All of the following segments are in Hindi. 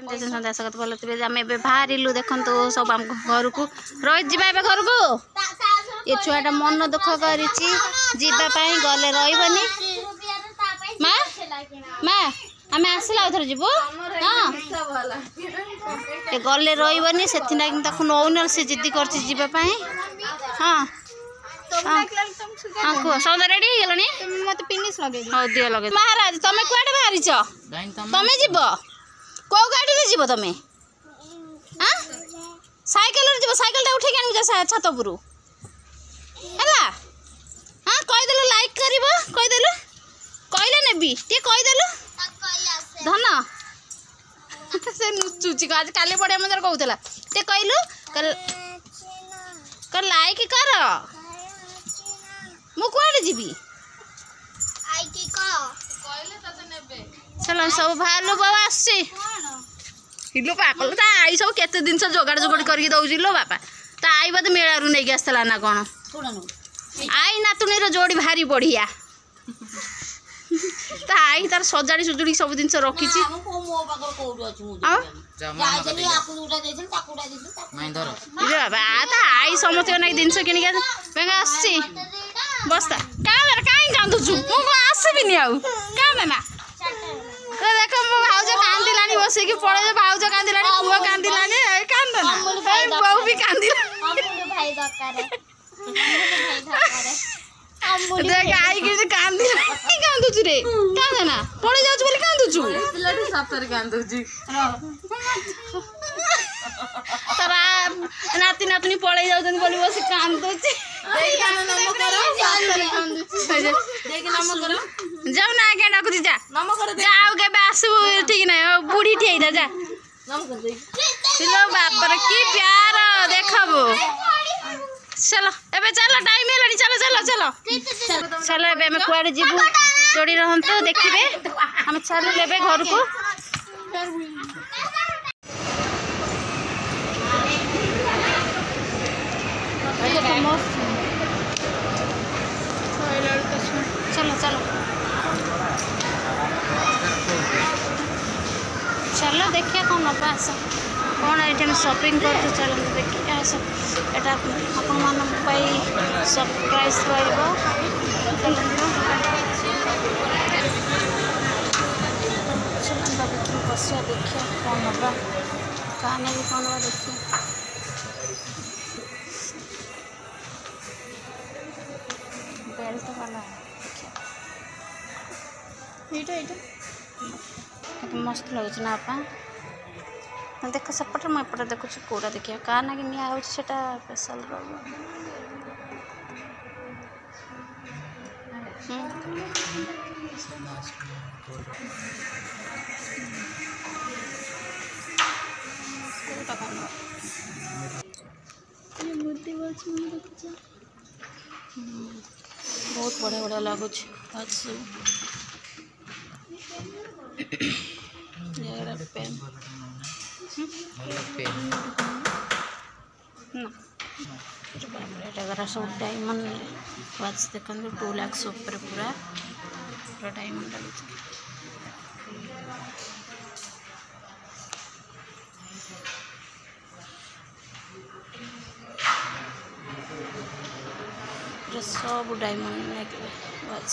सन्ध्या सगत भल थे आम ए बाहर देखु सब आम घर को रही घर को ये छुआटा मन दुख कर गले रही माँ माँ आम आसला आउ थे जीव हाँ ये गले रही से नौन से जिद्दी कर हाँ हाँ कह सौदा रेडी मत फिनिश लगे हाँ दियो लगे महाराज तुम कौटे बाहरी तुम जीव कौ गाड़ी जीव तुम हाँ साइकेल जीव साइकेल उठे आन छात उपरू है हाँ कहीदेलु लाइक कर कहीदेलु कहले नेबी टे कहीदेलु धन से नुचुची आज काली पड़े मजे कहला टे कहलु कर लाइक कर मु कुआडे जीवी चलो सब बाहर बाबा आसी हिलो पाकल ता आई सब केते दिन से जोगाड़ जोगड़ करके दउजी लो बापा ता आई बद मेला रु नै आसला ना कोन आई नातुनी रो जोड़ी भारी बढ़िया ता आई तार सजाड़ी सुजुड़ी सब दिन से रखी छी बाबा ता आई समस्त ना दिन से किन के आसी बस्ता कहीं कांदुचु मु आसबिनी आउ क्या ना देख मो भाउज कांदिलानी बस कि पड़े भाउज कांदिलानी पुआ कांदिलानी कांद ना बहु भी कांदिलानी देख आई कि कांदी कांदुचु रे कांद ना पड़े जाउछु बोली कांदुचु सप्तर कांदुचु तारा नाती नातनी पड़े जाउछन बोली बस कांदुचि जाऊ ना आगे डाक जा जाओ के आसबू ठीक ना बुढ़ी ठेई जा बापर की प्यार देखबो चलो एबे चलो टाइम हेलानी चलो चलो चलो चलो एबे हम कुआडे जीवु जोड़ी रहंतो देखिबे हम चलो लेबे घर को चलो चलो चलो देखिए कौन नपा आस कौन ये शॉपिंग कर चलो देखिए आस एटा आपण मान सरप्राइज रहिबो बसिया देखिए कौन नपा काने भी कौन बा देखिए बेल्ट वाला मस्त लगुच ना आपा देख सेपटे मुझे देखुच कौटा देखिए क्या ना कि निया स्पेशल बहुत बढ़िया बढ़िया लगुच सब डायमंड वाच देखते 2 लाख ऊपर पूरा पूरा डायमंड लगे सब डायमंड वाच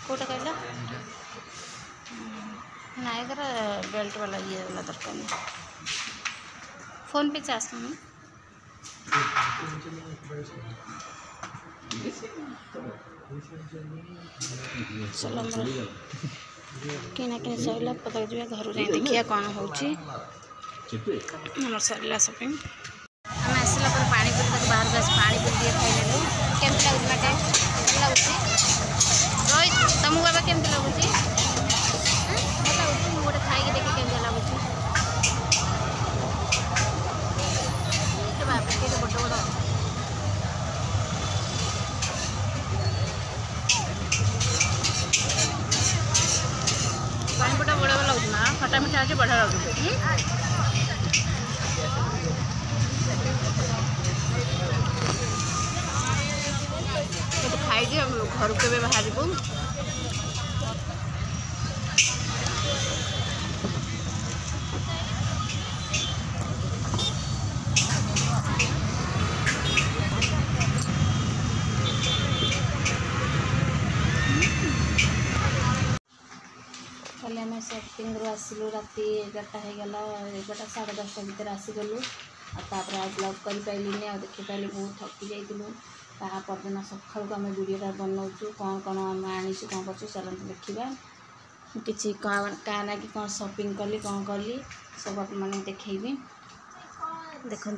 कोटा कहला ना बेल्ट वाला ये वाला दरकार नहीं फोन पे चार्ज नहीं चलो किना कि सरला पता जी घर जाए देखिए कौन हो सरला शॉपिंग आम आसला पानी पूरी बाहर पानी पूरी दिए खाई केमती लगुच रोहित तुमको बाबा केमती लगुच गोटे खाई देखिए केमती लगुच बड़ बड़ पानीपटा बड़ा बड़ा लगुच ना खटा मिठा अच्छे बढ़िया लगुच खाई हम घर के बाहर आम सपिंग आसलु राति 11टा होगला 11टा 10:30 भितर आसीगलु आपर आ ब्लॉग कर पाइलिनी आ देखी पाइली बहुत थकी जाइलु तापरदिन सकाल को आम वीडियोटा बनाऊँ कौन कौन आम आनी कौन कर चलते देखा किसी क्या ना कि कौन सपिंग कली कौन कली सब आप मैंने देखी देखु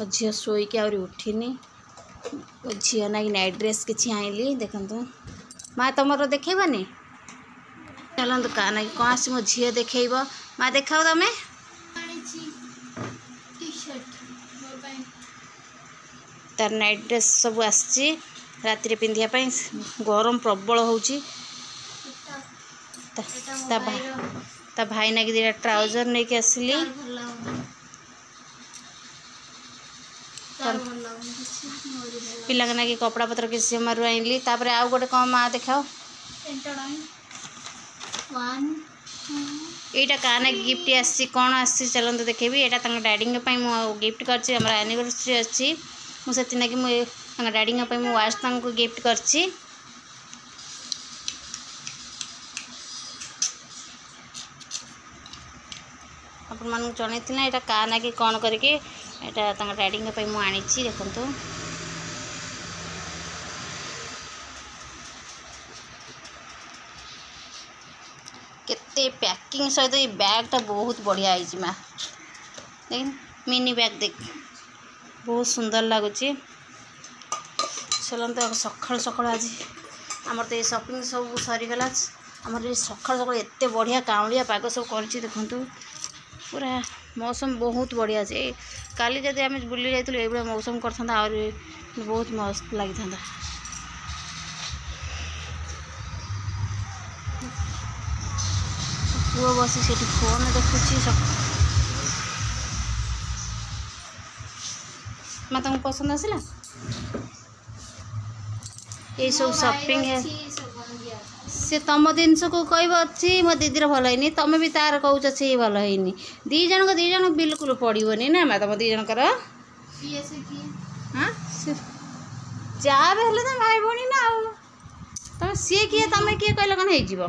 झील शोक आ उठिनी झील ना नाइट ड्रेस किसी आईली देखु माँ तुम देखेबनी चलतु क्या ना कौन आस मो झील देखेब माँ देखाओ तमें तार नाइट ड्रेस सब आसी राति पिंधापी गरम प्रबल हो भाई ना कि 2टा ट्राउजर नहीं कि आसली पिला ना कि कपड़ा पतर किसी मारू आईली तापर आउ गोटे कौन माँ देखाओ यहाँ क्या ना गिफ्ट आसी कौन आसी चलते देखेबी यहाँ डैडी गिफ्ट कर एनिवर्सरी अच्छी मुझे मुझे डैडी मुझे वाच गिफ्ट करची आपण मान जन यहाँ क्या ना कि कौन करके डैडी मुझे आनी देखु केते पैकिंग सहित ये बैगटा बहुत बढ़िया है माँ देख मिनी बैग देख बहुत सुंदर लगुच चलते सकाल सकाल आज आमर तो ये शॉपिंग सब सरीगला आमर ये सकाल सकाल एत बढ़िया काउलिया पाग सब कर देखु पूरा मौसम बहुत बढ़िया है काली जब आम बुली जाइए ये मौसम करता आहरी बहुत मस्त लगी था पुआ बसी से फोन देखुची माँ तुमको पसंद आसला ये सब शॉपिंग है से तुम जिनस को कह अच्छी मो दीदीर भल है तुम भी तार कौच से भल है दी जन बिल्कुल पड़ोनी ना माँ तुम दी जनकर हाँ जहाँ भी तो भाई भौणी ना तुम सी किए तुम किए कहले कौन हो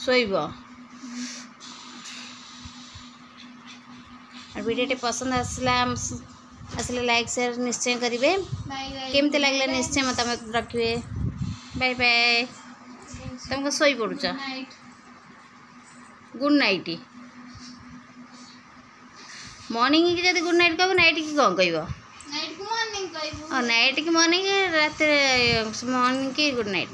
शोब वीडियो पसंद आसले लाइक शेयर निश्चय करेंगे केमती लगे निश्चय मत रखिए बाय बाय तुमको शोई पड़ुच गुड नाइट मॉर्निंग की जब गुड नाइट कह नाइट की कौन कह नाइट की मॉर्निंग रात मॉर्निंग की गुड नाइट।